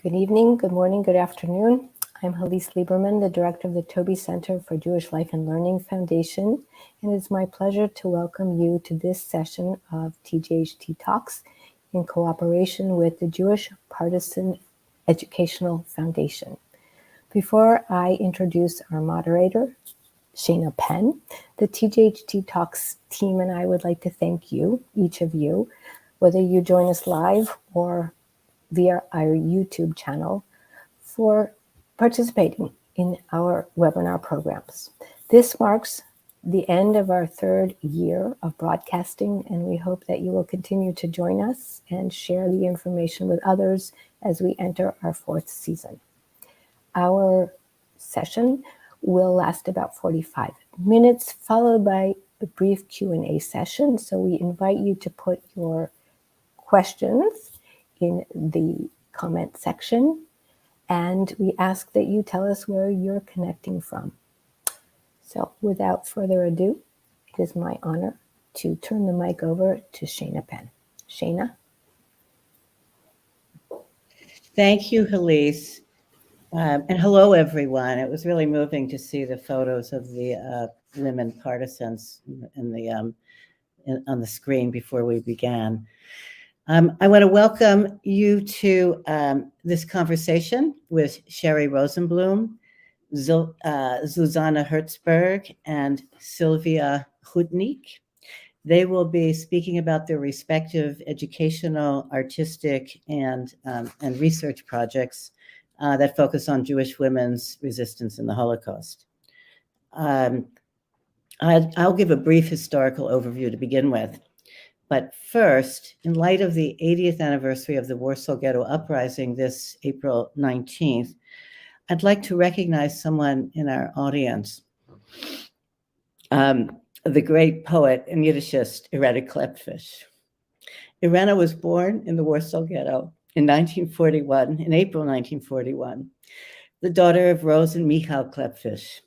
Good evening, good morning, good afternoon. I'm Halise Lieberman, the director of the Toby Center for Jewish Life and Learning Foundation, and it's my pleasure to welcome you to this session of TJHTalks in cooperation with the Jewish Partisan Educational Foundation. Before I introduce our moderator, Shana Penn, the TJHTalks team and I would like to thank you, each of you, whether you join us live or via our YouTube channel, for participating in our webinar programs. This marks the end of our third year of broadcasting, and we hope that you will continue to join us and share the information with others as we enter our fourth season. Our session will last about 45 minutes, followed by a brief Q&A session. So we invite you to put your questions in the comment section, and we ask that you tell us where you're connecting from. So without further ado, it is my honor to turn the mic over to Shana Penn. Shana? Thank you, Halise. And hello, everyone. It was really moving to see the photos of the women partisans on the screen before we began. I want to welcome you to this conversation with Sherry Rosenblum, Zuzana Hertzberg, and Sylvia Hudnik. They will be speaking about their respective educational, artistic, and research projects that focus on Jewish women's resistance in the Holocaust. I'll give a brief historical overview to begin with. But first, in light of the 80th anniversary of the Warsaw Ghetto Uprising this April 19th, I'd like to recognize someone in our audience, the great poet and Yiddishist Irena Klepfish. Irena was born in the Warsaw Ghetto in April 1941, the daughter of Rose and Michał Klepfish.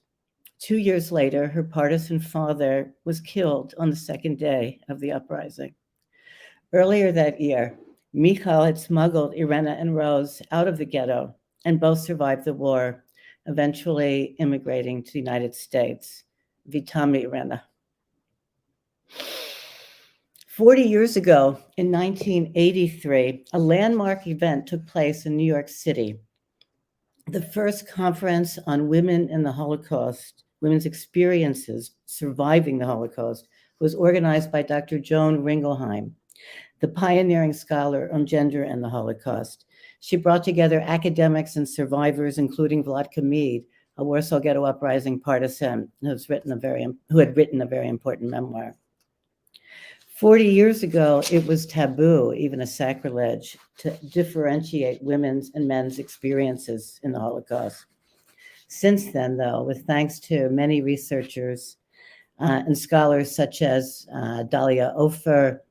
2 years later, her partisan father was killed on the second day of the uprising. Earlier that year, Michał had smuggled Irena and Rose out of the ghetto, and both survived the war, eventually immigrating to the United States. Witamy, Irena. 40 years ago, in 1983, a landmark event took place in New York City. The first conference on women in the Holocaust, women's experiences surviving the Holocaust, was organized by Dr. Joan Ringelheim, the pioneering scholar on gender and the Holocaust. She brought together academics and survivors, including Vladka Mead, a Warsaw Ghetto Uprising partisan who had written a very important memoir. 40 years ago, it was taboo, even a sacrilege, to differentiate women's and men's experiences in the Holocaust. Since then, though, with thanks to many researchers and scholars such as Dalia Ofer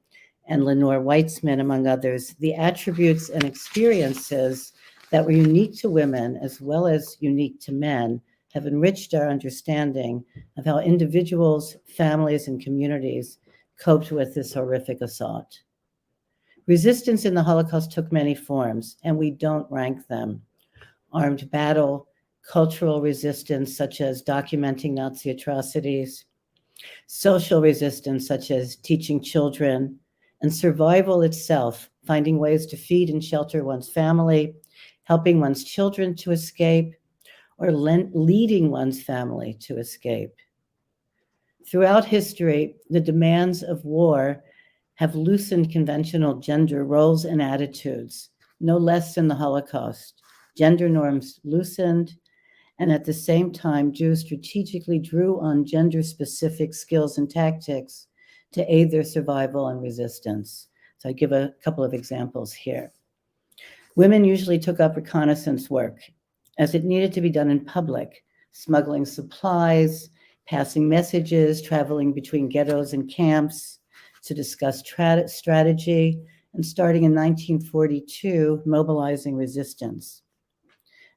and Lenore Weitzman, among others, the attributes and experiences that were unique to women as well as unique to men have enriched our understanding of how individuals, families, and communities coped with this horrific assault. Resistance in the Holocaust took many forms, and we don't rank them. Armed battle, cultural resistance, such as documenting Nazi atrocities, social resistance, such as teaching children, and survival itself, finding ways to feed and shelter one's family, helping one's children to escape, or leading one's family to escape. Throughout history, the demands of war have loosened conventional gender roles and attitudes, no less than the Holocaust. Gender norms loosened, and at the same time, Jews strategically drew on gender-specific skills and tactics to aid their survival and resistance. So I give a couple of examples here. Women usually took up reconnaissance work, as it needed to be done in public, smuggling supplies, passing messages, traveling between ghettos and camps to discuss strategy, and starting in 1942, mobilizing resistance.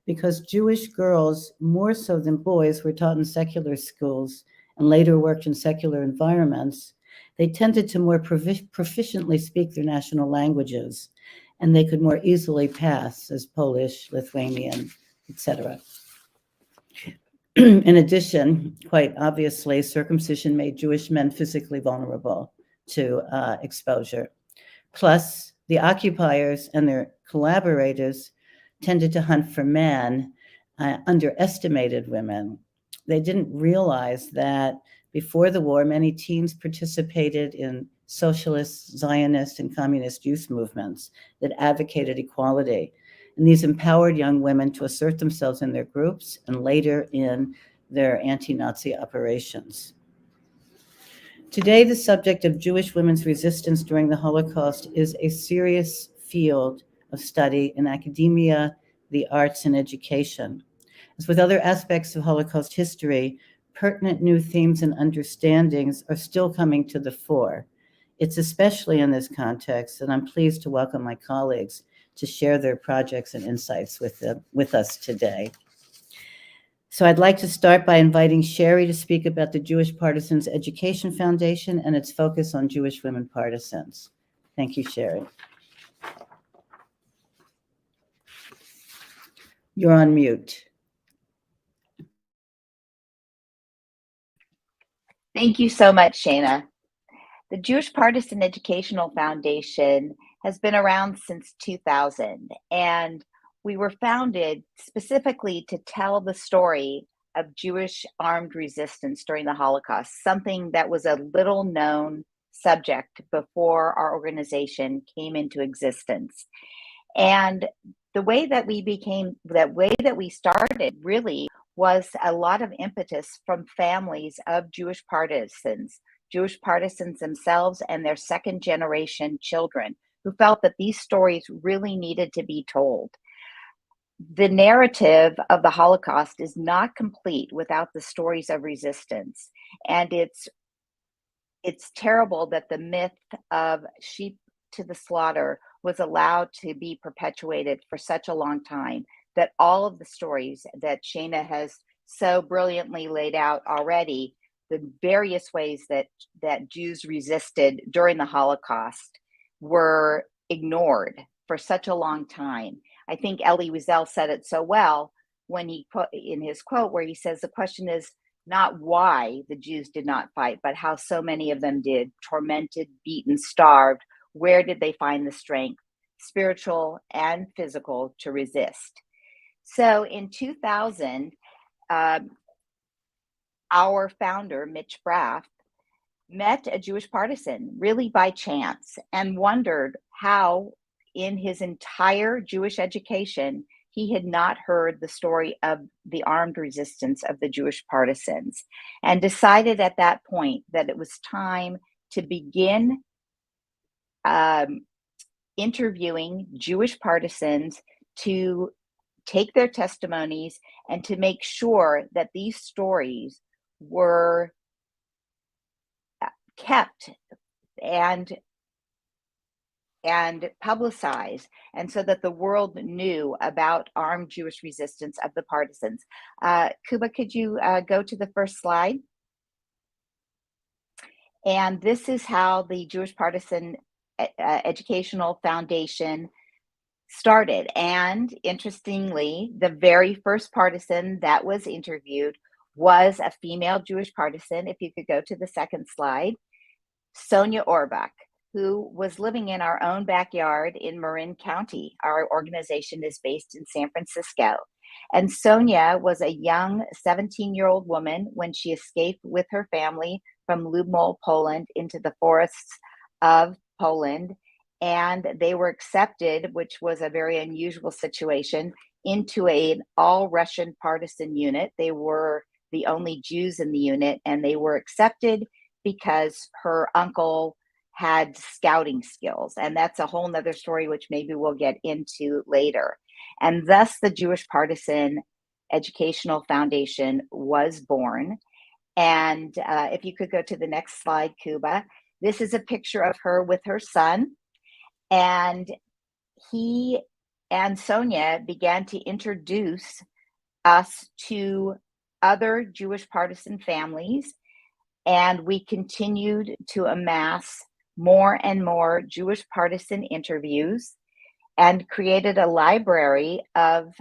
Because Jewish girls, more so than boys, were taught in secular schools and later worked in secular environments, they tended to more proficiently speak their national languages and they could more easily pass as Polish, Lithuanian, etc. In addition, quite obviously, circumcision made Jewish men physically vulnerable to exposure. Plus, the occupiers and their collaborators tended to hunt for men, underestimated women. They didn't realize that before the war, many teens participated in socialist, Zionist, and communist youth movements that advocated equality. And these empowered young women to assert themselves in their groups and later in their anti-Nazi operations. Today, the subject of Jewish women's resistance during the Holocaust is a serious field of study in academia, the arts, and education. As with other aspects of Holocaust history, pertinent new themes and understandings are still coming to the fore. It's especially in this context that I'm pleased to welcome my colleagues to share their projects and insights with us today. So I'd like to start by inviting Sherry to speak about the Jewish Partisan Education Foundation and its focus on Jewish women partisans. Thank you, Sherry. You're on mute. Thank you so much, Shana. The Jewish Partisan Educational Foundation has been around since 2000, and we were founded specifically to tell the story of Jewish armed resistance during the Holocaust, something that was a little known subject before our organization came into existence. And the way that we started really was a lot of impetus from families of Jewish partisans themselves and their second generation children who felt that these stories really needed to be told. The narrative of the Holocaust is not complete without the stories of resistance. And it's terrible that the myth of sheep to the slaughter was allowed to be perpetuated for such a long time, that all of the stories that Shana has so brilliantly laid out already, the various ways that Jews resisted during the Holocaust, were ignored for such a long time. I think Elie Wiesel said it so well when he put in his quote where he says the question is not why the Jews did not fight, but how so many of them did, tormented, beaten, starved. Where did they find the strength, spiritual and physical, to resist? So in 2000, our founder, Mitch Braff, met a Jewish partisan really by chance and wondered how in his entire Jewish education he had not heard the story of the armed resistance of the Jewish partisans, and decided at that point that it was time to begin interviewing Jewish partisans to take their testimonies and to make sure that these stories were kept and publicized, and so that the world knew about armed Jewish resistance of the partisans. Kuba, could you go to the first slide? And this is how the Jewish Partisan Educational Foundation started. And interestingly, the very first partisan that was interviewed was a female Jewish partisan. If you could go to the second slide, Sonia Orbach, who was living in our own backyard in Marin County. Our organization is based in San Francisco. And Sonia was a young 17-year-old woman when she escaped with her family from Lubmol, Poland, into the forests of Poland. And they were accepted, which was a very unusual situation, into an all-Russian partisan unit. They were the only Jews in the unit, and they were accepted because her uncle had scouting skills. And that's a whole nother story, which maybe we'll get into later. And thus the Jewish Partisan Educational Foundation was born. And if you could go to the next slide, Kuba, this is a picture of her with her son. And he and Sonia began to introduce us to other Jewish partisan families. And we continued to amass more and more Jewish partisan interviews. and created a library of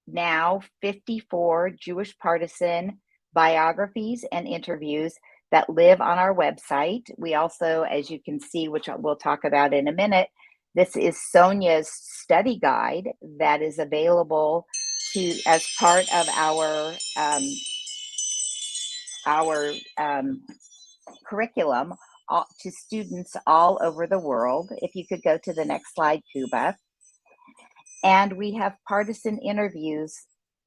now 54 Jewish partisan biographies and interviews that live on our website. We also, as you can see, which we'll talk about in a minute, this is Sonia's study guide that is available as part of our curriculum to students all over the world. If you could go to the next slide, Kuba. And we have partisan interviews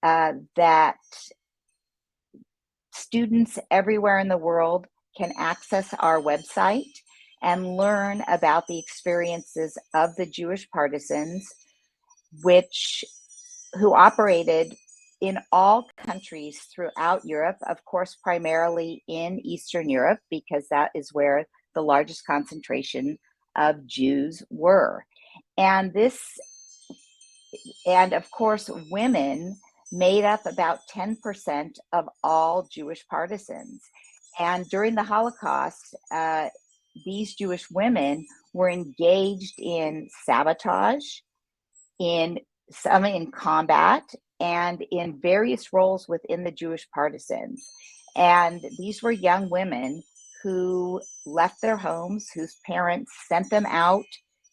that students everywhere in the world can access our website and learn about the experiences of the Jewish partisans, who operated in all countries throughout Europe, of course, primarily in Eastern Europe, because that is where the largest concentration of Jews were. And of course, women made up about 10% of all Jewish partisans. And during the Holocaust, these Jewish women were engaged in sabotage, some in combat, and in various roles within the Jewish partisans. And these were young women who left their homes, whose parents sent them out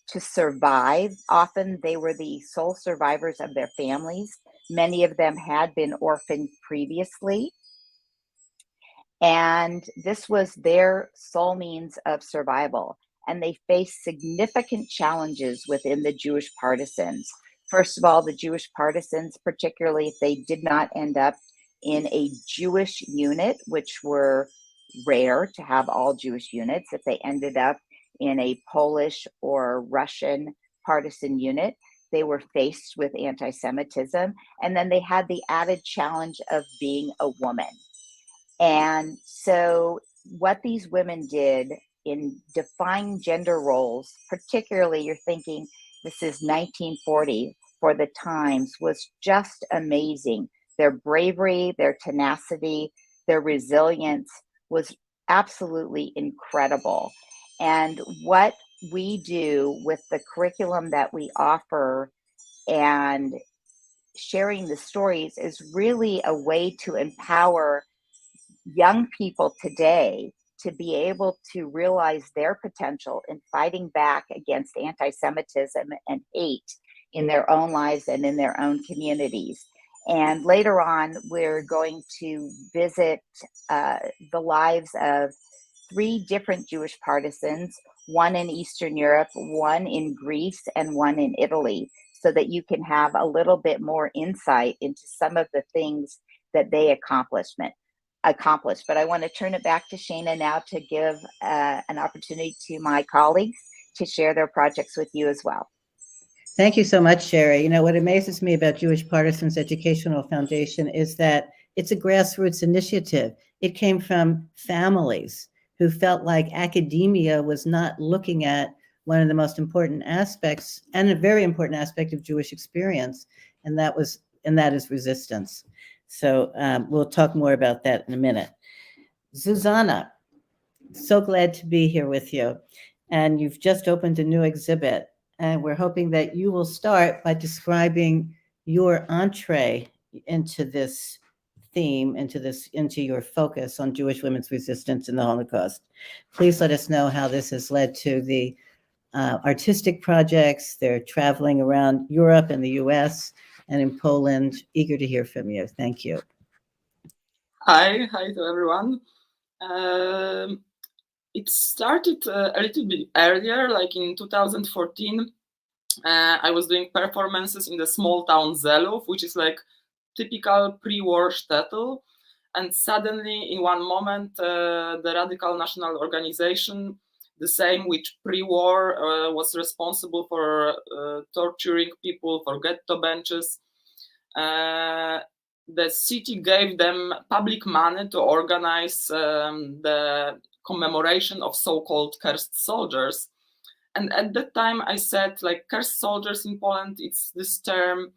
to survive. Often they were the sole survivors of their families. Many of them had been orphaned previously. And this was their sole means of survival. And they faced significant challenges within the Jewish partisans. First of all, the Jewish partisans, particularly if they did not end up in a Jewish unit, which were rare to have all Jewish units, if they ended up in a Polish or Russian partisan unit, they were faced with anti-Semitism. And then they had the added challenge of being a woman. And so what these women did in defying gender roles, particularly you're thinking this is 1940 for the times, was just amazing. Their bravery, their tenacity, their resilience was absolutely incredible. And what we do with the curriculum that we offer and sharing the stories is really a way to empower young people today to be able to realize their potential in fighting back against anti-Semitism and hate in their own lives and in their own communities. And later on, we're going to visit the lives of 3 different Jewish partisans, one in Eastern Europe, one in Greece, and one in Italy, so that you can have a little bit more insight into some of the things that they accomplished. But I want to turn it back to Shana now to give an opportunity to my colleagues to share their projects with you as well. Thank you so much, Sherry. You know, what amazes me about Jewish Partisans Educational Foundation is that it's a grassroots initiative. It came from families who felt like academia was not looking at one of the most important aspects and a very important aspect of Jewish experience, and that is resistance. So we'll talk more about that in a minute. Zuzana, so glad to be here with you. And you've just opened a new exhibit. And we're hoping that you will start by describing your entree into this theme, into your focus on Jewish women's resistance in the Holocaust. Please let us know how this has led to the artistic projects. They're traveling around Europe and the US and in Poland. Eager to hear from you. Thank you. Hi to everyone. It started a little bit earlier, like in 2014. I was doing performances in the small town Zelów, which is like typical pre-war shtetl. And suddenly, in one moment, the Radical National Organization, the same which pre-war was responsible for torturing people, for ghetto benches, the city gave them public money to organize the commemoration of so-called cursed soldiers. And at that time I said, like, cursed soldiers in Poland, it's this term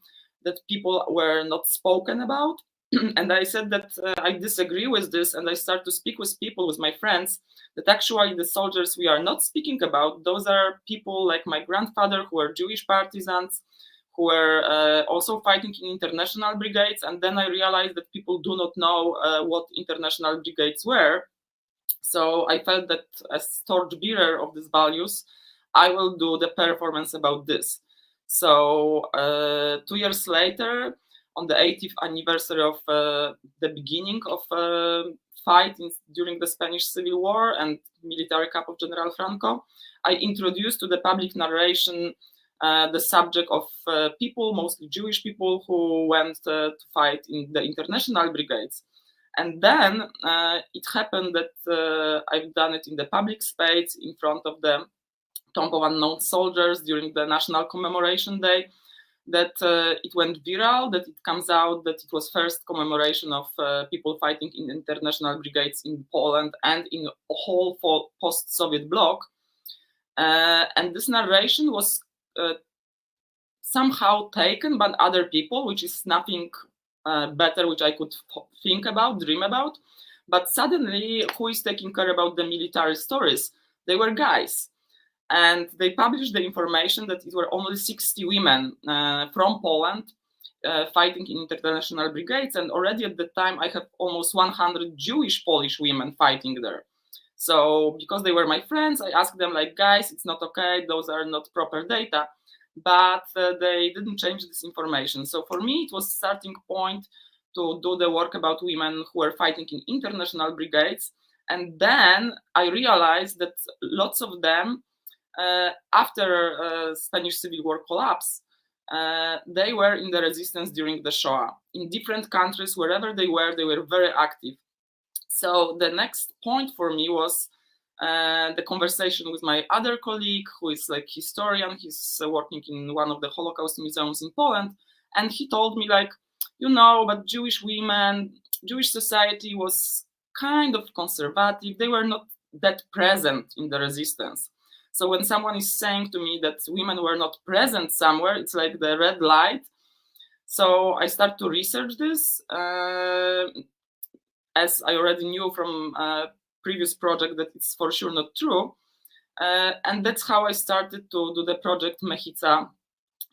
that people were not spoken about. And I said that I disagree with this, and I start to speak with people, with my friends, that actually the soldiers we are not speaking about, those are people like my grandfather who were Jewish partisans, who were also fighting in international brigades. And then I realized that people do not know what international brigades were. So I felt that as torchbearer of these values, I will do the performance about this. So 2 years later, on the 80th anniversary of the beginning of fight during the Spanish Civil War and military coup of General Franco, I introduced to the public narration the subject of people, mostly Jewish people, who went to fight in the international brigades. And then it happened that I've done it in the public space in front of the Tomb of Unknown Soldiers during the National Commemoration Day, that it went viral, that it comes out that it was first commemoration of people fighting in international brigades in Poland and in a whole post-Soviet bloc. And this narration was somehow taken by other people, which is nothing better which I could think about, dream about. But suddenly, who is taking care about the military stories? They were guys. And they published the information that it were only 60 women from Poland fighting in international brigades. And already at the time, I have almost 100 Jewish Polish women fighting there. So because they were my friends, I asked them, like, guys, it's not okay. Those are not proper data. But they didn't change this information. So for me, it was starting point to do the work about women who were fighting in international brigades. And then I realized that lots of them, after Spanish Civil War collapse, they were in the resistance during the Shoah. In different countries, wherever they were very active. So the next point for me was the conversation with my other colleague, who is like historian. He's working in one of the Holocaust museums in Poland. And he told me, like, but Jewish women, Jewish society was kind of conservative. They were not that present in the resistance. So when someone is saying to me that women were not present somewhere, it's like the red light. So I start to research this, as I already knew from previous project that it's for sure not true. And that's how I started to do the project Mechica,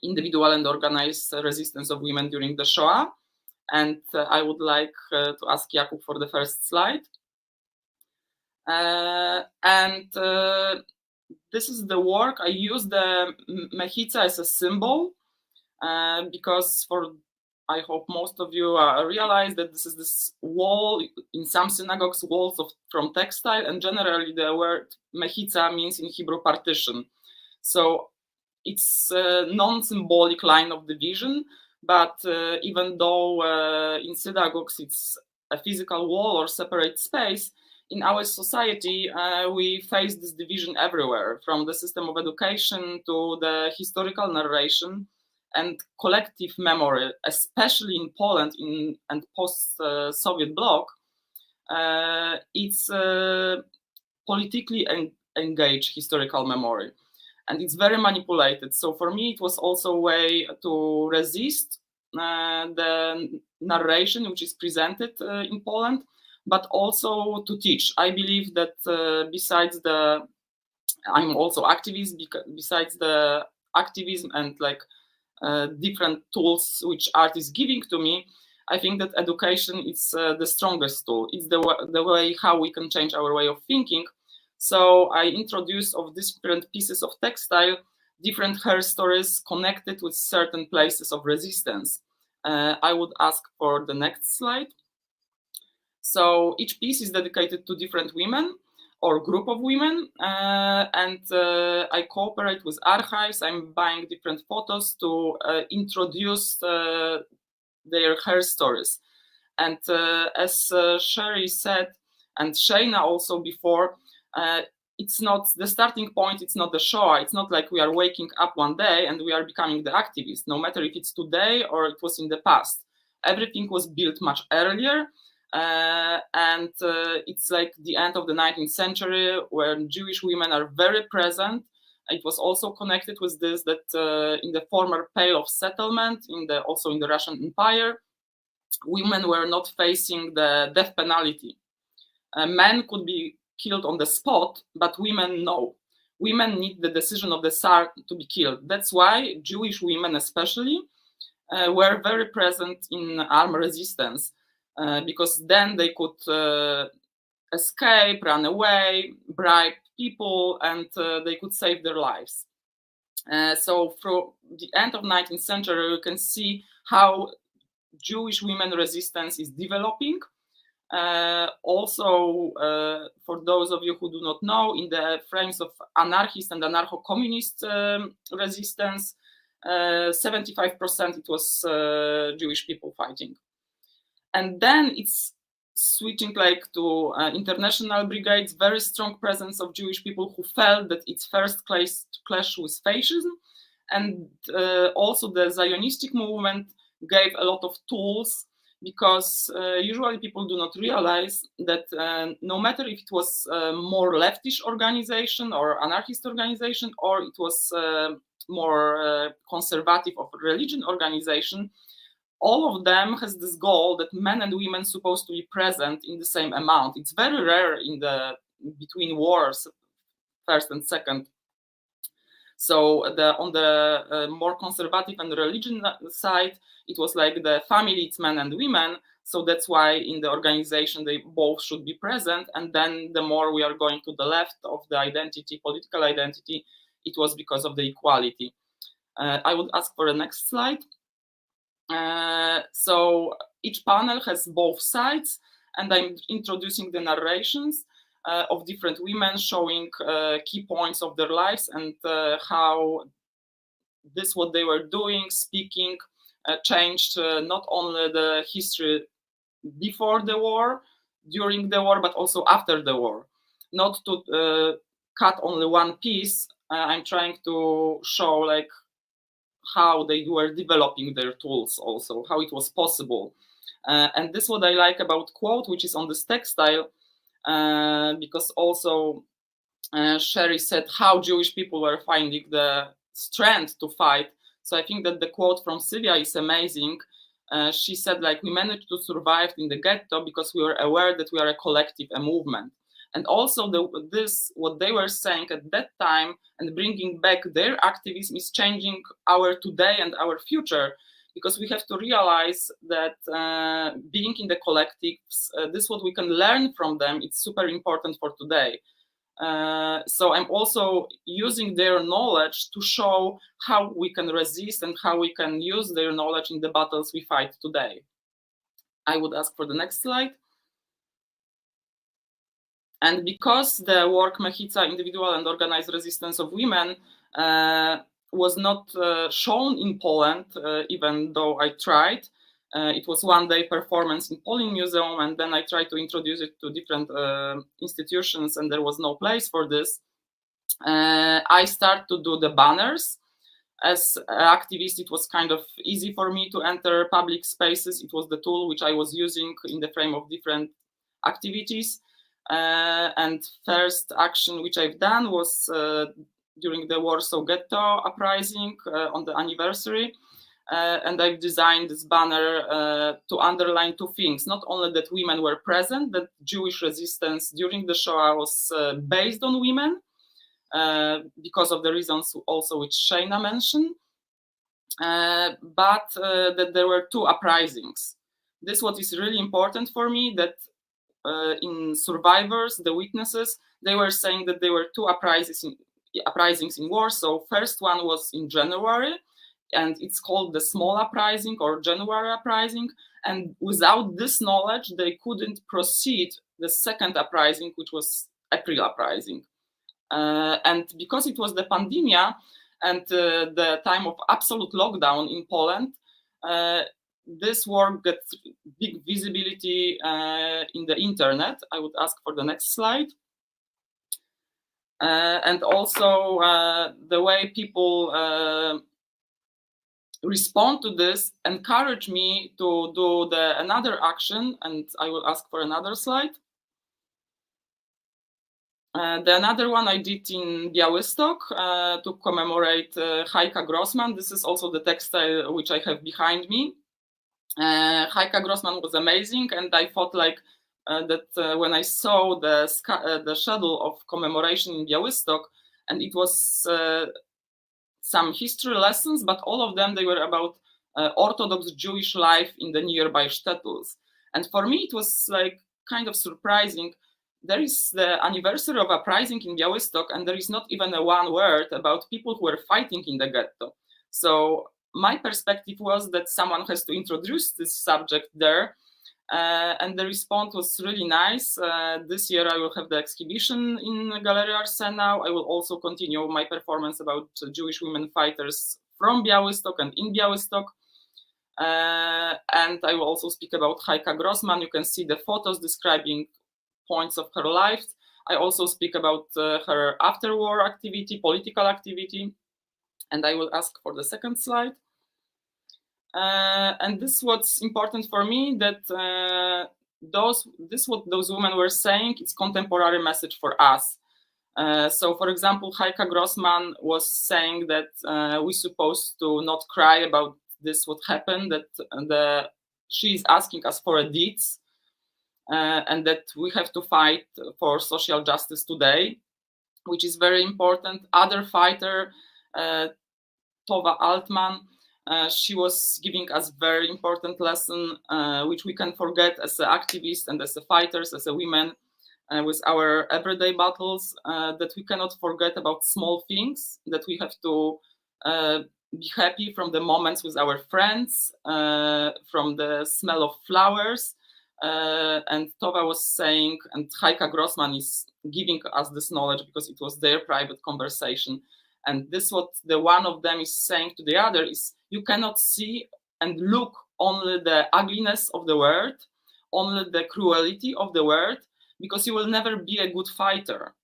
Individual and Organized Resistance of Women During the Shoah. And I would like to ask Jakub for the first slide. This is the work. I use the Mechica as a symbol because I hope most of you realize that this is this wall, in some synagogues, walls from textile, and generally the word Mechica means in Hebrew partition. So it's a non-symbolic line of division, but even though in synagogues it's a physical wall or separate space, in our society we face this division everywhere, from the system of education to the historical narration and collective memory, especially in Poland and post-Soviet bloc. It's politically engaged historical memory, and it's very manipulated. So for me, it was also a way to resist the narration which is presented in Poland, but also to teach. I believe that I'm also activist, besides the activism and like different tools which art is giving to me, I think that education is the strongest tool. It's the way how we can change our way of thinking. So I introduced of different pieces of textile, different hair stories connected with certain places of resistance. I would ask for the next slide. So each piece is dedicated to different women or group of women, and I cooperate with archives. I'm buying different photos to introduce their hair stories. And as Sherry said, and Shayna also before, it's not the starting point, it's not the Shoah. It's not like we are waking up one day and we are becoming the activists, no matter if it's today or it was in the past. Everything was built much earlier. And it's like the end of the 19th century where Jewish women are very present. It was also connected with this, that in the former Pale of Settlement, also in the Russian Empire, women were not facing the death penalty. Men could be killed on the spot, but women no. Women need the decision of the Tsar to be killed. That's why Jewish women especially were very present in armed resistance, because then they could escape, run away, bribe people, and they could save their lives. So from the end of 19th century, you can see how Jewish women resistance is developing. Also, for those of you who do not know, in the frames of anarchist and anarcho-communist resistance, 75% it was Jewish people fighting. And then it's switching like to international brigades, very strong presence of Jewish people who felt that it's first clash with fascism. And also the Zionistic movement gave a lot of tools, because usually people do not realize that no matter if it was a more leftish organization or anarchist organization, or it was more conservative of religion organization, all of them has this goal that men and women supposed to be present in the same amount. It's very rare in the between wars, first and second. So on the more conservative and religion side, it was like the family, it's men and women. So that's why in the organization, they both should be present. And then the more we are going to the left of the identity, political identity, it was because of the equality. I would ask for the next slide. So each panel has both sides, and I'm introducing the narrations of different women, showing key points of their lives and how this, what they were doing, speaking, changed not only the history before the war, during the war, but also after the war. Not to cut only one piece, I'm trying to show like how they were developing their tools also, how it was possible. And this is what I like about quote, which is on this textile, because also Sherry said how Jewish people were finding the strength to fight. So I think that the quote from Sylvia is amazing. She said, like, we managed to survive in the ghetto because we were aware that we are a collective, a movement. And also what they were saying at that time and bringing back their activism is changing our today and our future, because we have to realize that being in the collectives, this is what we can learn from them. It's super important for today. So I'm also using their knowledge to show how we can resist and how we can use their knowledge in the battles we fight today. I would ask for the next slide. And because the work Mechica, Individual and Organized Resistance of Women, was not shown in Poland, even though I tried. It was one-day performance in Polin Museum, and then I tried to introduce it to different institutions, and there was no place for this. I started to do the banners. As an activist, it was kind of easy for me to enter public spaces. It was the tool which I was using in the frame of different activities. And first action which I've done was during the Warsaw Ghetto Uprising on the anniversary. And I've designed this banner to underline two things. Not only that women were present, that Jewish resistance during the Shoah was based on women, because of the reasons also which Shayna mentioned, but that there were two uprisings. This is what is really important for me, that in survivors, the witnesses, they were saying that there were two uprisings in Warsaw. First one was in January, and it's called the Small Uprising or January Uprising. And without this knowledge, they couldn't proceed the second uprising, which was April Uprising. And because it was the pandemia and the time of absolute lockdown in Poland, this work gets big visibility in the internet. I would ask for the next slide. And also the way people respond to this encouraged me to do another action, and I will ask for another slide. The another one I did in Białystok to commemorate Heike Grossman. This is also the textile which I have behind me. Heike Grossman was amazing, and I thought like that when I saw the schedule of commemoration in Białystok, and it was some history lessons, but all of them, they were about Orthodox Jewish life in the nearby shtetls. And for me, it was like kind of surprising. There is the anniversary of uprising in Białystok, and there is not even a one word about people who were fighting in the ghetto. So my perspective was that someone has to introduce this subject there. And the response was really nice. This year I will have the exhibition in Gallery Arsenał. I will also continue my performance about Jewish women fighters from Białystok and in Białystok. And I will also speak about Heike Grossman. You can see the photos describing points of her life. I also speak about her after-war activity, political activity. And I will ask for the second slide. And this what's important for me, that what those women were saying, it's contemporary message for us. So for example, Heike Grossman was saying that we're supposed to not cry about this, what happened, that she is asking us for a deeds, and that we have to fight for social justice today, which is very important. Other fighter, Tova Altman, she was giving us very important lesson, which we can forget as an activist and as a fighters, as a women, with our everyday battles, that we cannot forget about small things, that we have to be happy from the moments with our friends, from the smell of flowers. And Tova was saying, and Heike Grossman is giving us this knowledge because it was their private conversation. And this what the one of them is saying to the other is, you cannot see and look only the ugliness of the world, only the cruelty of the world, because you will never be a good fighter.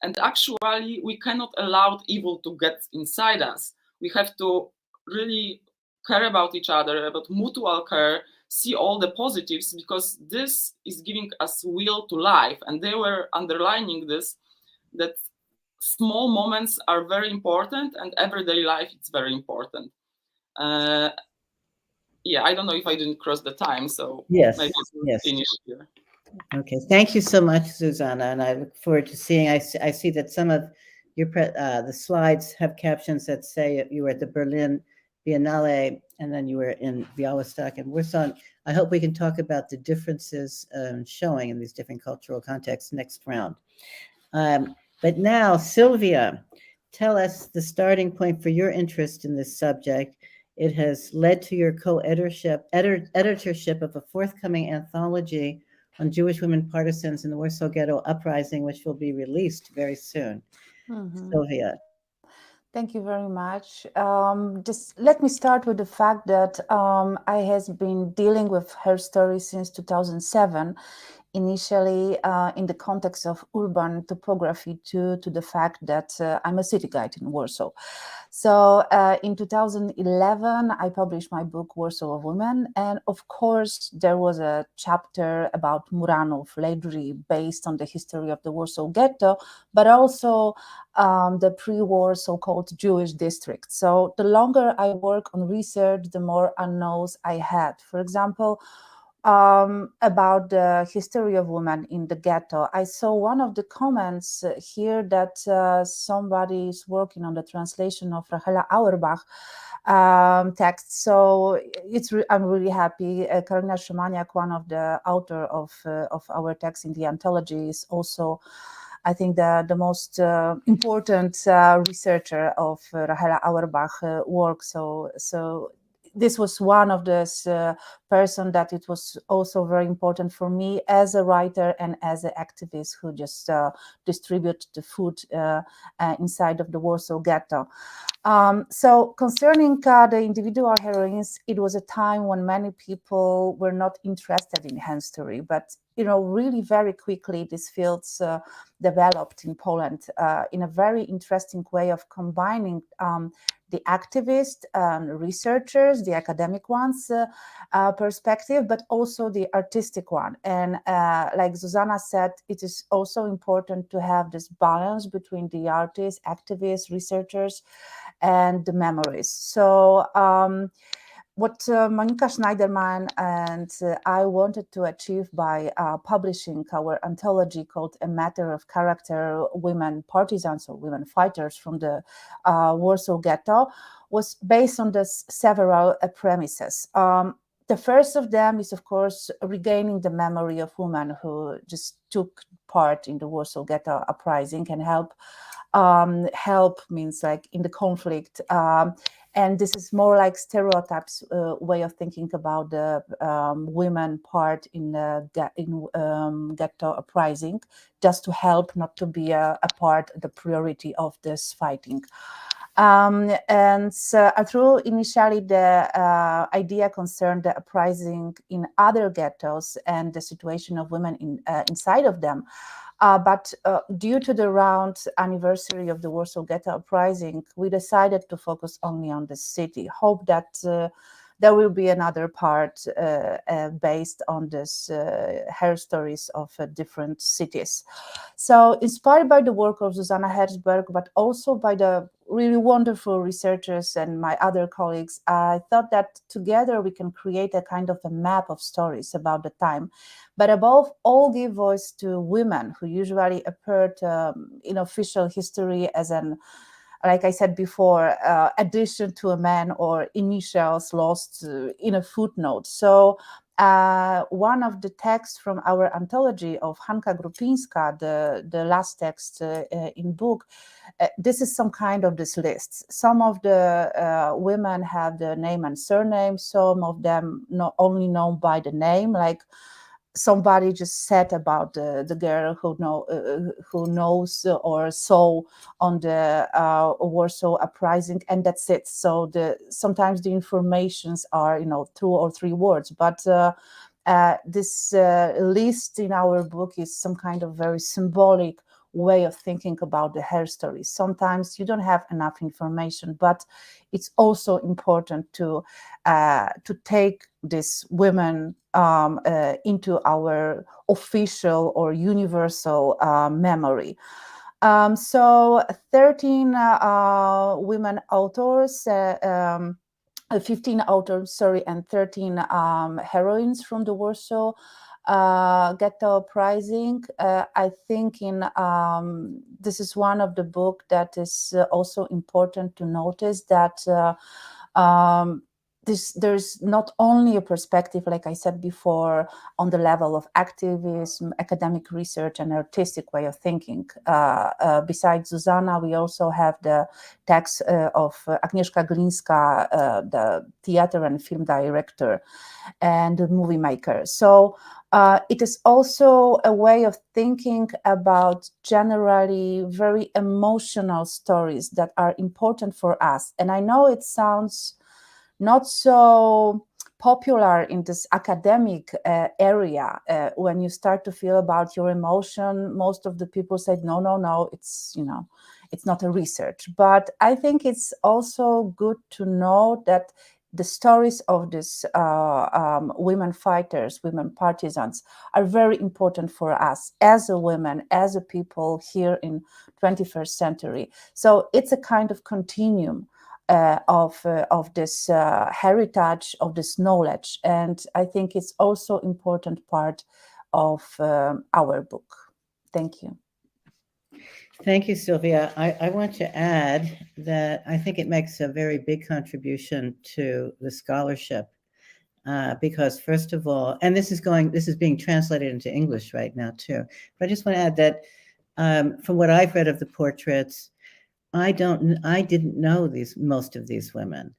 And actually, we cannot allow evil to get inside us. We have to really care about each other, about mutual care, see all the positives, because this is giving us will to life. And they were underlining this, that small moments are very important and everyday life is very important. Yeah, I don't know if I didn't cross the time, so yes, maybe we'll finish here. Okay, thank you so much, Susanna, and I look forward to seeing. I see that some of your the slides have captions that say you were at the Berlin Biennale and then you were in Białystok and Warsaw. I hope we can talk about the differences showing in these different cultural contexts next round. But now, Sylvia, tell us the starting point for your interest in this subject. It has led to your co-editorship of a forthcoming anthology on Jewish women partisans in the Warsaw Ghetto Uprising, which will be released very soon. Sylvia. Thank you very much. Just let me start with the fact that I has been dealing with her story since 2007, initially in the context of urban topography due to the fact that I'm a city guide in Warsaw. So in 2011, I published my book, Warsaw of Women. And of course, there was a chapter about Muranów, Lejdri, based on the history of the Warsaw Ghetto, but also the pre-war so-called Jewish district. So the longer I work on research, the more unknowns I had. For example, about the history of women in the ghetto. I saw one of the comments here that somebody is working on the translation of Rachela Auerbach text. So I'm really happy. Karolina Szymaniak, one of the author of our text in the Anthology, is also, I think, the most important researcher of Rachela Auerbach work. So this was one of those person that it was also very important for me as a writer and as an activist who just distribute the food inside of the Warsaw Ghetto. So concerning the individual heroines, it was a time when many people were not interested in history, but really very quickly these fields developed in Poland in a very interesting way of combining the activist researchers, the academic ones perspective, but also the artistic one. And like Zuzanna said, it is also important to have this balance between the artists, activists, researchers, and the memories. So what Monika Schneiderman and I wanted to achieve by publishing our anthology called A Matter of Character, Women Partisans or Women Fighters from the Warsaw Ghetto was based on this several premises. The first of them is, of course, regaining the memory of women who just took part in the Warsaw Ghetto Uprising and help means like in the conflict. And this is more like stereotypes way of thinking about the women part in the ghetto uprising, just to help, not to be a part, the priority of this fighting. And although initially the idea concerned the uprising in other ghettos and the situation of women inside of them, but due to the round anniversary of the Warsaw Ghetto Uprising, we decided to focus only on the city. Hope that there will be another part based on this her stories of different cities. So inspired by the work of Susanna Herzberg, but also by the really wonderful researchers and my other colleagues, I thought that together we can create a kind of a map of stories about the time, but above all give voice to women who usually appeared in official history as an, like I said before, addition to a man or initials lost in a footnote. So one of the texts from our anthology of Hanka Grupińska, the last text in book, this is some kind of this list. Some of the women have the name and surname, some of them not only known by the name, like somebody just said about the girl who knows or saw on the Warsaw Uprising, and that's it. So sometimes the informations are 2 or 3 words, but this list in our book is some kind of very symbolic way of thinking about the hair story. Sometimes you don't have enough information, but it's also important to take these women into our official or universal memory. So 13 women authors, 15 authors, sorry, and 13 heroines from the Warsaw Ghetto Uprising. I think this is one of the book that is also important to notice that there's not only a perspective, like I said before, on the level of activism, academic research, and artistic way of thinking. Besides Zuzanna, we also have the text of Agnieszka Glińska, the theater and film director and the movie maker. So it is also a way of thinking about generally very emotional stories that are important for us. And I know it sounds not so popular in this academic area. When you start to feel about your emotion, most of the people said, no, it's, it's not a research. But I think it's also good to know that the stories of these women fighters, women partisans, are very important for us as a women, as a people here in 21st century. So it's a kind of continuum of this heritage, of this knowledge. And I think it's also important part of our book. Thank you. Thank you, Sylvia. I want to add that I think it makes a very big contribution to the scholarship because first of all, and this is being translated into English right now too, but I just want to add that from what I've read of the portraits, I didn't know most of these women,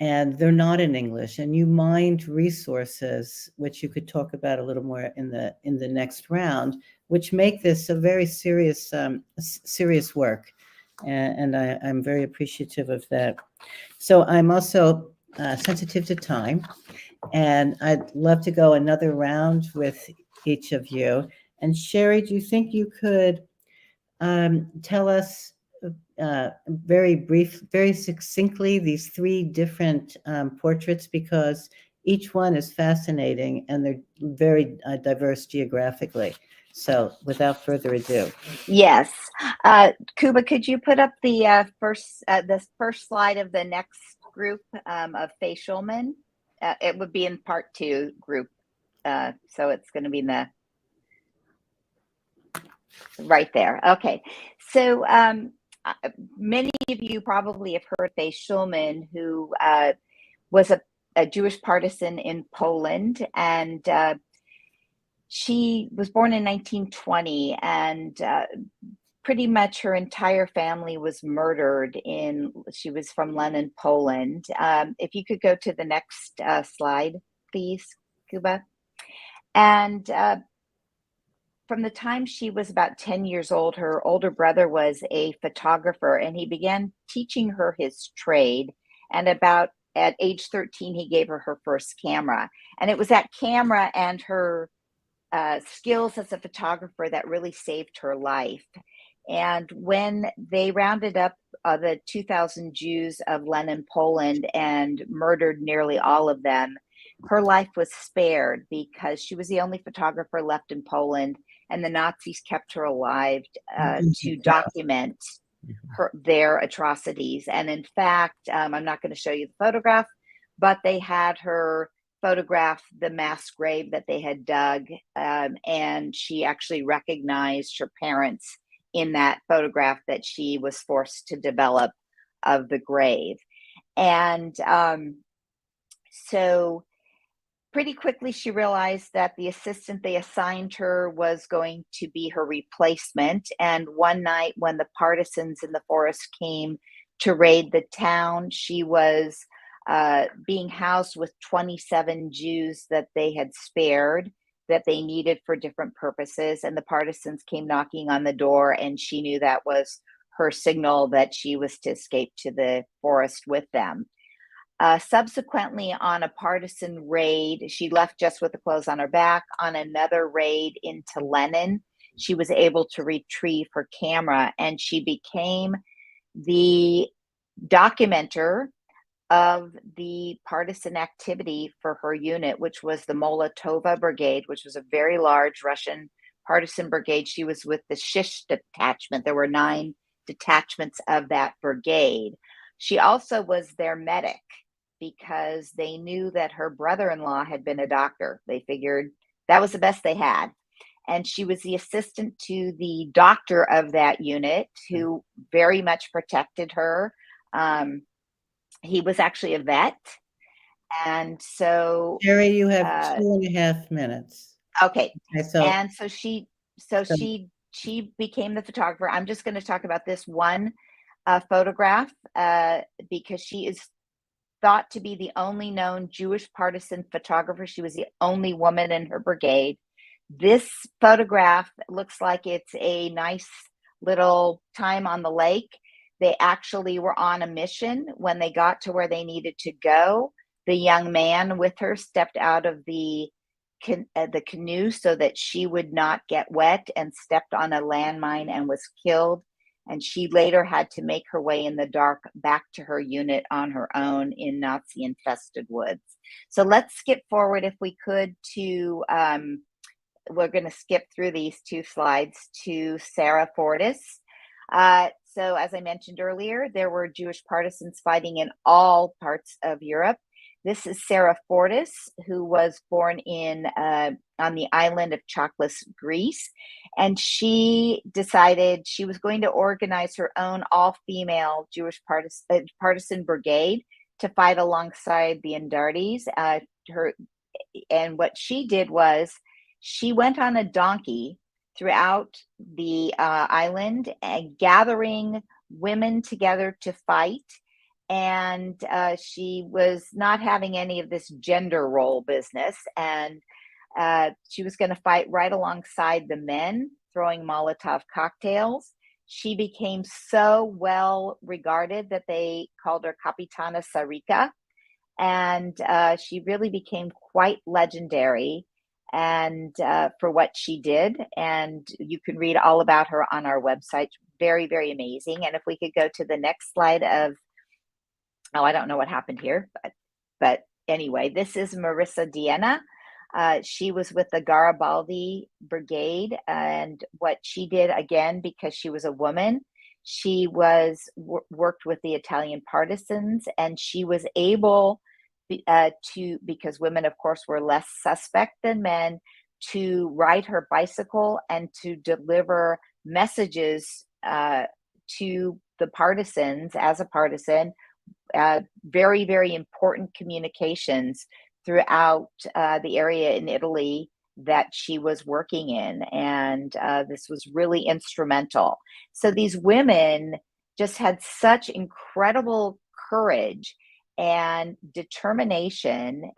and they're not in English. And you mined resources, which you could talk about a little more in the next round, which make this a very serious work. And I'm very appreciative of that. So I'm also sensitive to time, and I'd love to go another round with each of you. And Sherry, do you think you could tell us very succinctly these 3 different portraits, because each one is fascinating and they're very diverse geographically. So without further ado. Yes. Kuba, could you put up the first slide of the next group of Faye Schulman? It would be in part 2 group. So it's going to be in the right there. Okay. So many of you probably have heard Faye Schulman, who was a Jewish partisan in Poland, and she was born in 1920, and pretty much her entire family was murdered she was from Lenin, Poland. If you could go to the next slide, please, Kuba. And from the time she was about 10 years old, her older brother was a photographer, and he began teaching her his trade. And at age 13, he gave her her first camera. And it was that camera and her skills as a photographer that really saved her life. And when they rounded up the 2,000 Jews of Lenin, Poland, and murdered nearly all of them, her life was spared because she was the only photographer left in Poland, and the Nazis kept her alive to document their atrocities. And in fact, I'm not going to show you the photograph, but they had her photograph the mass grave that they had dug, and she actually recognized her parents in that photograph that she was forced to develop of the grave. And so pretty quickly she realized that the assistant they assigned her was going to be her replacement. And one night when the partisans in the forest came to raid the town, she was being housed with 27 Jews that they had spared, that they needed for different purposes. And the partisans came knocking on the door, and she knew that was her signal that she was to escape to the forest with them. Subsequently, on a partisan raid, she left just with the clothes on her back. On another raid into Lenin, she was able to retrieve her camera, and she became the documenter of the partisan activity for her unit, which was the Molotova Brigade, which was a very large Russian partisan brigade. She was with the Shish detachment. There were 9 detachments of that brigade. She also was their medic because they knew that her brother-in-law had been a doctor. They figured that was the best they had. And she was the assistant to the doctor of that unit, who very much protected her. He was actually a vet. And so Jerry, you have 2.5 minutes. Okay. So, and so she became the photographer. I'm just going to talk about this one photograph because she is thought to be the only known Jewish partisan photographer. She was the only woman in her brigade. This photograph looks like it's a nice little time on the lake. They actually were on a mission. When they got to where they needed to go, the young man with her stepped out of the canoe so that she would not get wet, and stepped on a landmine and was killed. And she later had to make her way in the dark back to her unit on her own in Nazi-infested woods. So let's skip forward, if we could, to, we're going to skip through these 2 slides to Sarah Fortis. So as I mentioned earlier, there were Jewish partisans fighting in all parts of Europe. This is Sarah Fortis, who was born on the island of Chaklis, Greece. And she decided she was going to organize her own all-female Jewish partisan brigade to fight alongside the Andartes. And what she did was she went on a donkey throughout the island, gathering women together to fight. And she was not having any of this gender role business. And she was going to fight right alongside the men, throwing Molotov cocktails. She became so well regarded that they called her Kapitana Sarika. And she really became quite legendary and for what she did. And you can read all about her on our website. Very, very amazing. And if we could go to the next slide of, I don't know what happened here, but anyway, this is Marissa Diena. She was with the Garibaldi Brigade, and what she did, again, because she was a woman, she was worked with the Italian partisans, and she was able because women, of course, were less suspect than men, to ride her bicycle and to deliver messages to the partisans as a partisan, very, very important communications throughout the area in Italy that she was working in. And this was really instrumental. So these women just had such incredible courage and determination.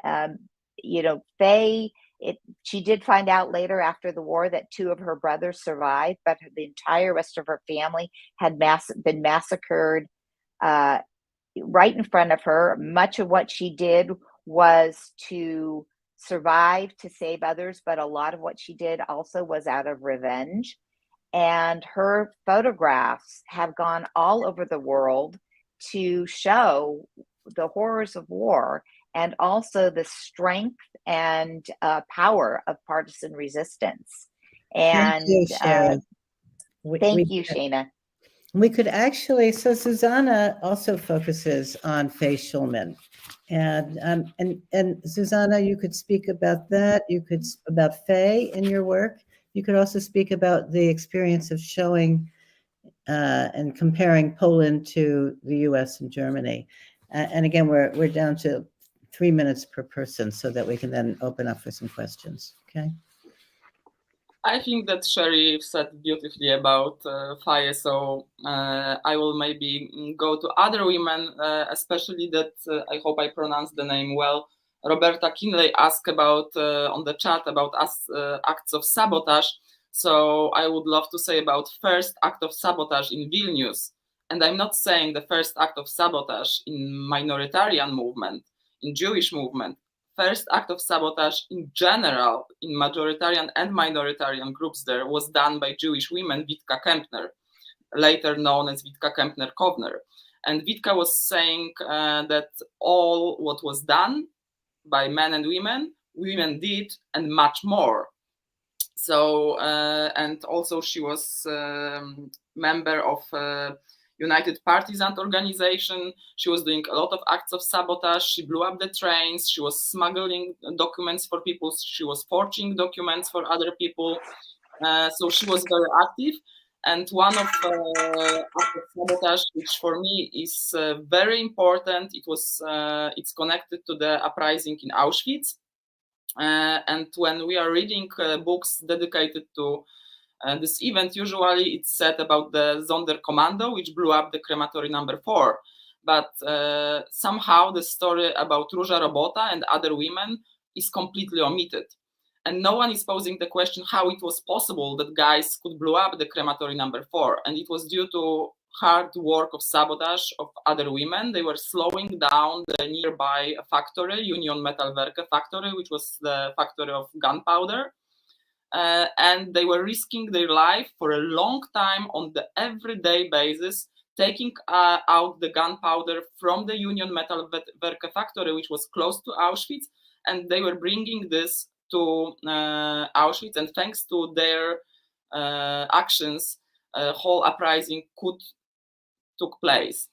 She did find out later after the war that 2 of her brothers survived, but the entire rest of her family had been massacred right in front of her. Much of what she did was to survive, to save others, but a lot of what she did also was out of revenge. And her photographs have gone all over the world to show the horrors of war and also the strength and power of partisan resistance. And Thank you, Sharon. thank you, Shana. We could actually, so Susanna also focuses on facial men. And Susanna, you could speak about that. You could about Faye in your work. You could also speak about the experience of showing and comparing Poland to the US and Germany. And again, we're down to 3 minutes per person so that we can then open up for some questions. Okay. I think that Sherry said beautifully about Faye, so I will maybe go to other women, especially that I hope I pronounced the name well. Roberta Kinley asked about on the chat about acts of sabotage. So I would love to say about first act of sabotage in Vilnius. And I'm not saying the first act of sabotage in minoritarian movement, in Jewish movement. First act of sabotage in general, in majoritarian and minoritarian groups there, was done by Jewish women, Witka Kempner, later known as Witka Kempner-Kovner. And Witka was saying that all what was done by men and women did, and much more. So, and also she was member of United Partisan Organization. She was doing a lot of acts of sabotage. She blew up the trains. She was smuggling documents for people. She was forging documents for other people. So she was very active. And one of acts of sabotage, which for me is very important, it's connected to the uprising in Auschwitz. And when we are reading books dedicated to this event, usually it's said about the Sonderkommando, which blew up the crematory number 4. But somehow the story about Róża Robota and other women is completely omitted. And no one is posing the question how it was possible that guys could blow up the crematory number 4. And it was due to hard work of sabotage of other women. They were slowing down the nearby factory, Union Metalwerke factory, which was the factory of gunpowder. And they were risking their life for a long time on the everyday basis, taking out the gunpowder from the Union Metalwerke factory, which was close to Auschwitz, and they were bringing this to Auschwitz. And thanks to their actions, whole uprising took place.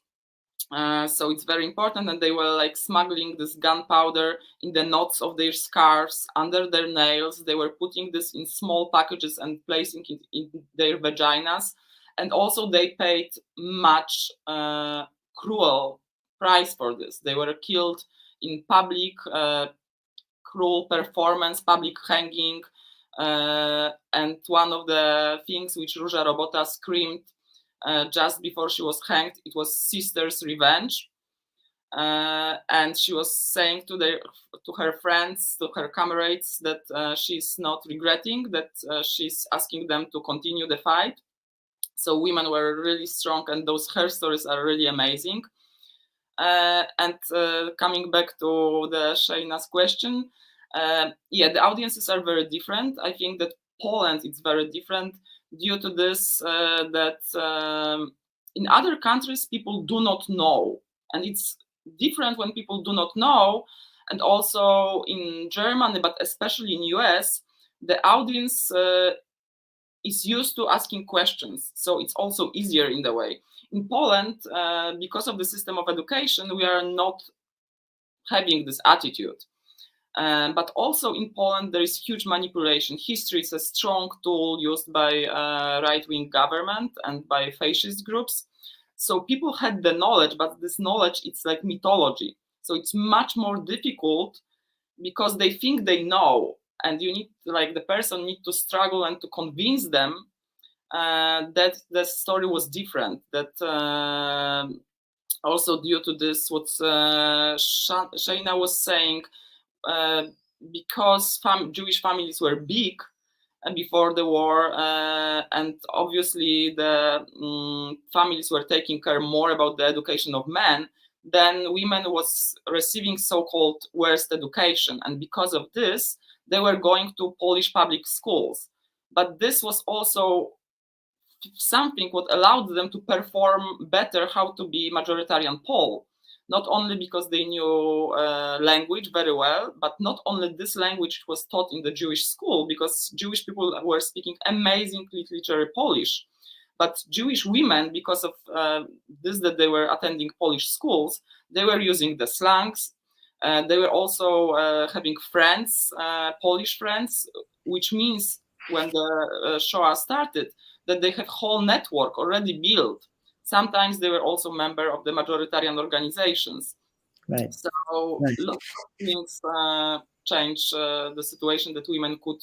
So it's very important, and they were like smuggling this gunpowder in the knots of their scarves, under their nails. They were putting this in small packages and placing it in their vaginas. And also they paid much cruel price for this. They were killed in public, cruel performance, public hanging. And one of the things which Róża Robota screamed just before she was hanged, it was sister's revenge. And she was saying to her friends, to her comrades, that she's not regretting, that she's asking them to continue the fight. So women were really strong, and those her stories are really amazing. And coming back to the Shaina's question, yeah, the audiences are very different. I think that Poland is very different due to this, that in other countries people do not know, and it's different when people do not know. And also in Germany, but especially in US, the audience is used to asking questions, so it's also easier in the way. In Poland, because of the system of education, we are not having this attitude. But also in Poland, there is huge manipulation. History is a strong tool used by right-wing government and by fascist groups. So people had the knowledge, but this knowledge, it's like mythology. So it's much more difficult because they think they know, and you need, like, the person need to struggle and to convince them that the story was different. That also due to this, what Shaina was saying, because Jewish families were big before the war, and obviously the families were taking care more about the education of men, then women was receiving so-called worst education, and because of this they were going to Polish public schools. But this was also something what allowed them to perform better how to be majoritarian Pole, not only because they knew language very well, but not only this language was taught in the Jewish school, because Jewish people were speaking amazing literary Polish. But Jewish women, because of this, that they were attending Polish schools, they were using the slangs. They were also having friends, Polish friends, which means when the Shoah started, that they have whole network already built. Sometimes they were also member of the majoritarian organizations. Right. So Right. lots of things change the situation, that women could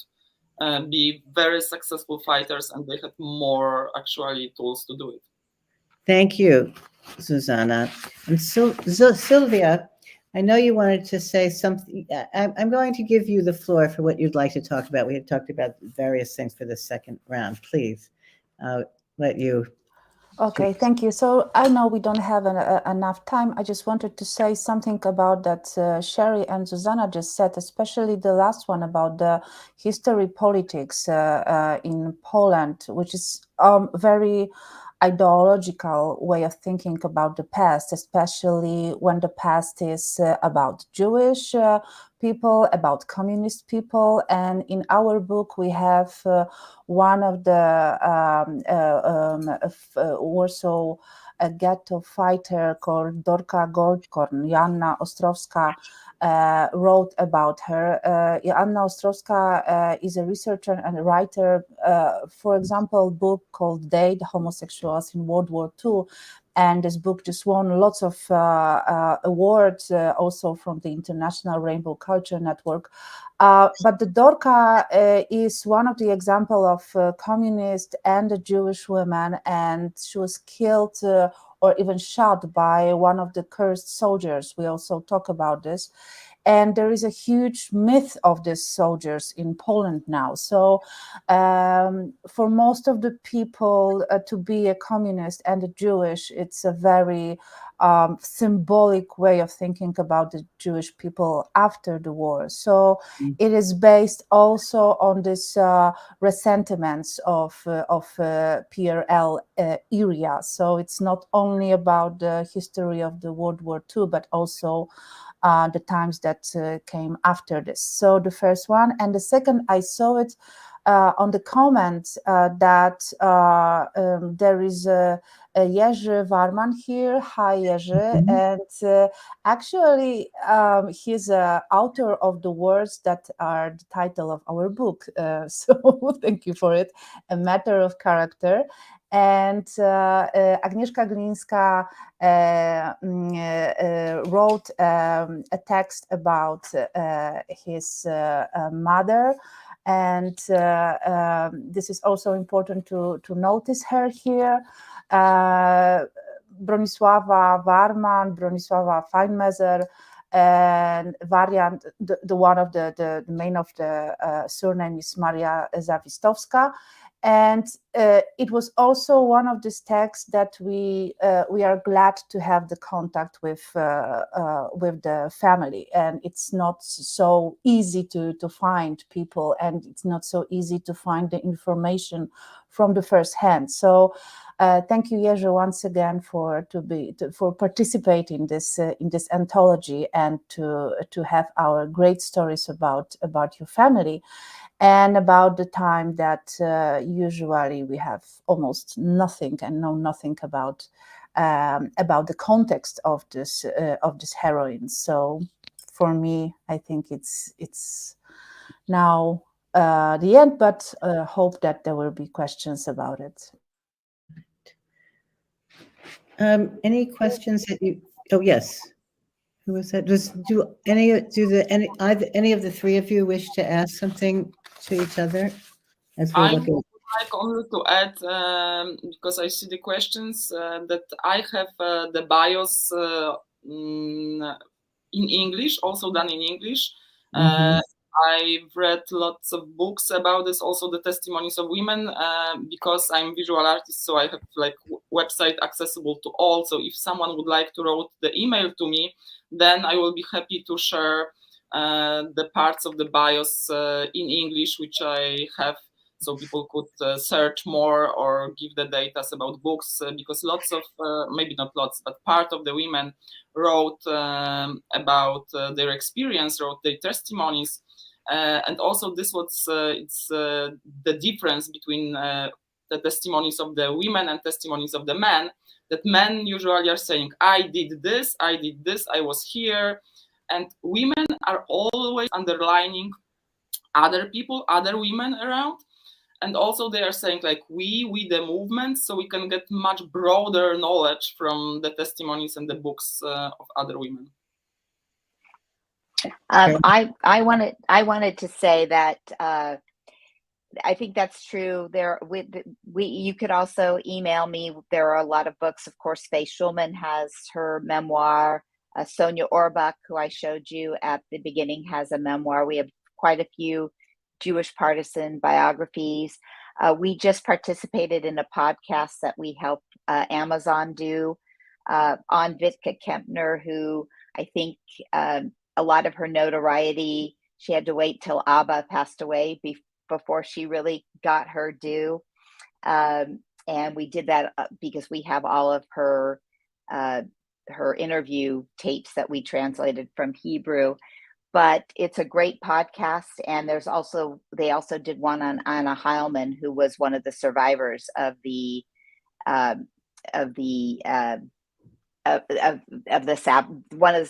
be very successful fighters, and they had more actually tools to do it. Thank you, Susanna. And Sylvia, I know you wanted to say something. I'm going to give you the floor for what you'd like to talk about. We had talked about various things for the second round. Please, let you. Okay, thank you. So I know we don't have enough time. I just wanted to say something about that Sherry and Susanna just said, especially the last one about the history politics in Poland, which is very ideological way of thinking about the past, especially when the past is about Jewish people, about communist people. And in our book, we have one of the Warsaw Ghetto fighter called Dorka Goldkorn, Joanna Ostrowska, wrote about her. Joanna Ostrowska is a researcher and a writer, for example, book called They, the Homosexuals in World War II. And this book just won lots of awards, also from the International Rainbow Culture Network. But the Dorka is one of the example of communist and a Jewish woman, and she was killed or even shot by one of the cursed soldiers. We also talk about this. And there is a huge myth of these soldiers in Poland now. So for most of the people, to be a communist and a Jewish, it's a very symbolic way of thinking about the Jewish people after the war. So it is based also on this ressentiments of PRL area. So it's not only about the history of the World War II, but also the times that came after this. So the first one. And the second, I saw it on the comments that there is a Jerzy Warman here. Hi, Jerzy. And actually, he's the author of the words that are the title of our book. So thank you for it. A Matter of Character. And Agnieszka Glińska wrote a text about his mother. And this is also important to notice her here. Bronisława Warman, Bronisława Feinmeser, and variant, the one of the main of the surname is Maria Zawistowska. And it was also one of these texts that we are glad to have the contact with the family, and it's not so easy to find people, and it's not so easy to find the information from the first hand. So thank you, Jerzy, once again for participating in this anthology, and to have our great stories about your family. And about the time that usually we have almost nothing and know nothing about the context of this heroine. So for me, I think it's now the end, but hope that there will be questions about it. Any questions that you? Oh, yes. Who was that? Do any of the three of you wish to ask something to each other as we're I looking? would like only to add, because I see the questions, that I have the bios in English, also done in English. I've read lots of books about this, also the testimonies of women, because I'm visual artist, so I have like website accessible to all. So if someone would like to write the email to me, then I will be happy to share the parts of the bios in English, which I have, so people could search more or give the data about books, because lots of, maybe not lots, but part of the women wrote about their experience, wrote their testimonies. And also this was it's the difference between the testimonies of the women and testimonies of the men, that men usually are saying, I did this, I was here. And women are always underlining other people, other women around. And also they are saying like we the movement, so we can get much broader knowledge from the testimonies and the books of other women. I wanted to say that I think that's true. You could also email me. There are a lot of books. Of course, Faye Schulman has her memoir. Sonia Orbach, who I showed you at the beginning, has a memoir. We have quite a few Jewish partisan biographies. We just participated in a podcast that we helped Amazon do on Vitka Kempner, who I think a lot of her notoriety, she had to wait till Abba passed away before she really got her due. And we did that because we have all of her interview tapes that we translated from Hebrew. But it's a great podcast, and they also did one on Anna Heilman, who was one of the survivors of the one of the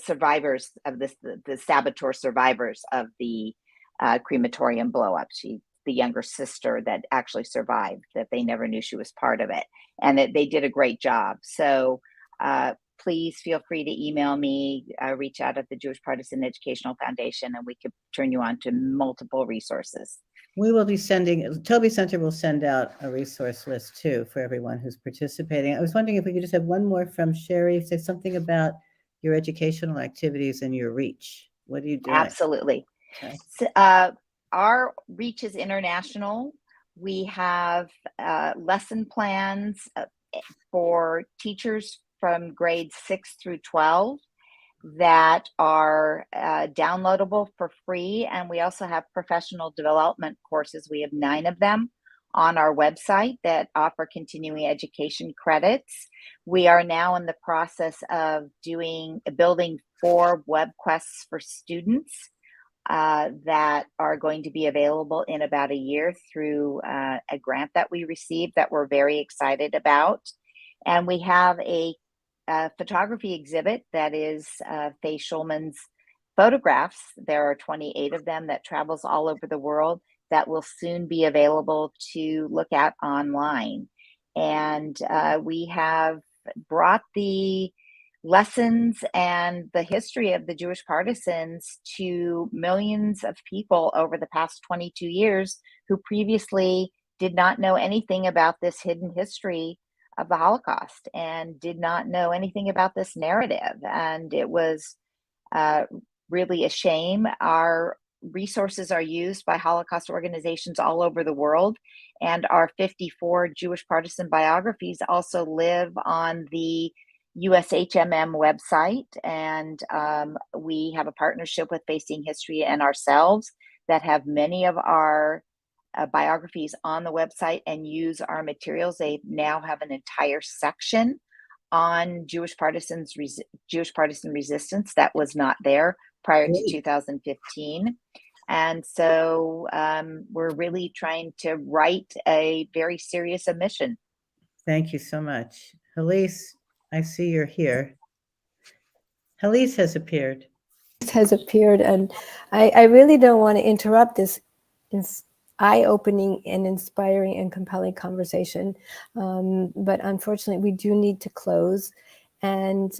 survivors of the Sabotage survivors of the crematorium blow up. She's the younger sister that actually survived, that they never knew she was part of it, and that they did a great job. So please feel free to email me, reach out at the Jewish Partisan Educational Foundation, and we could turn you on to multiple resources. We will be Toby Center will send out a resource list too for everyone who's participating. I was wondering if we could just have one more from Sherry, say something about your educational activities and your reach. What are you doing? Absolutely. Okay. So, our reach is international. We have lesson plans for teachers from grades 6 through 12 that are downloadable for free. And we also have professional development courses. We have 9 of them on our website that offer continuing education credits. We are now in the process of building 4 web quests for students that are going to be available in about a year through a grant that we received that we're very excited about. And we have a photography exhibit that is Faye Schulman's photographs. There are 28 of them that travels all over the world that will soon be available to look at online. And we have brought the lessons and the history of the Jewish partisans to millions of people over the past 22 years who previously did not know anything about this hidden history of the Holocaust and did not know anything about this narrative. And it was really a shame. Our resources are used by Holocaust organizations all over the world, and our 54 Jewish partisan biographies also live on the USHMM website. And we have a partnership with Facing History and ourselves that have many of our biographies on the website and use our materials. They now have an entire section on Jewish partisan resistance that was not there prior to 2015. And so we're really trying to write a very serious mission. Thank you so much. Halise, I see you're here. Halise has appeared. has appeared, and I really don't want to interrupt this eye-opening and inspiring and compelling conversation, but unfortunately we do need to close. And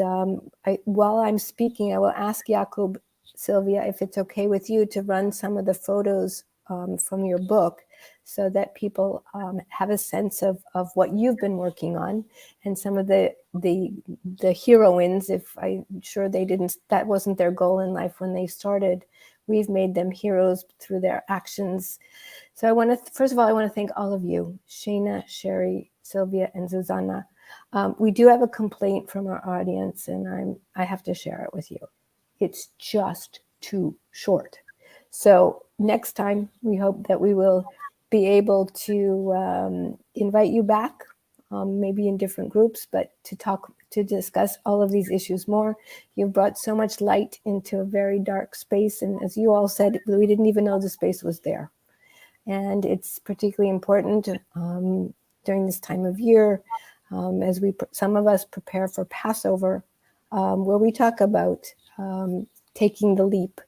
while I'm speaking, I will ask Jakub, Sylvia, if it's okay with you to run some of the photos from your book, so that people have a sense of what you've been working on, and some of the heroines. If I'm sure that wasn't their goal in life when they started, we've made them heroes through their actions. So I want to, first of all, I want to thank all of you, Shana, Sherry, Sylvia, and Zuzana. We do have a complaint from our audience, and I have to share it with you. It's just too short. So next time, we hope that we will be able to invite you back, maybe in different groups, but to discuss all of these issues more. You've brought so much light into a very dark space, and as you all said, we didn't even know the space was there. And it's particularly important during this time of year, as some of us prepare for Passover, where we talk about taking the leap,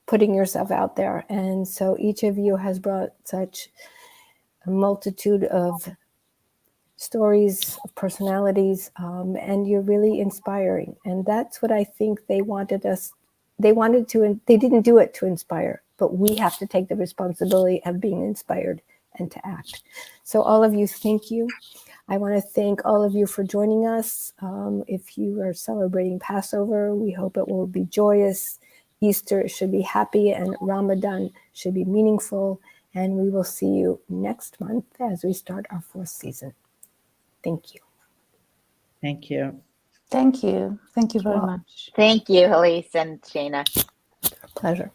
putting yourself out there. And so each of you has brought such a multitude of stories, of personalities, and you're really inspiring. And that's what I think they didn't do it to inspire, but we have to take the responsibility of being inspired and to act. So all of you, thank you. I want to thank all of you for joining us. If you are celebrating Passover, we hope it will be joyous. Easter should be happy, and Ramadan should be meaningful. And we will see you next month as we start our 4th season. Thank you. Thank you. Thank you. Thank you very much. Thank you, Halise and Shana. Pleasure.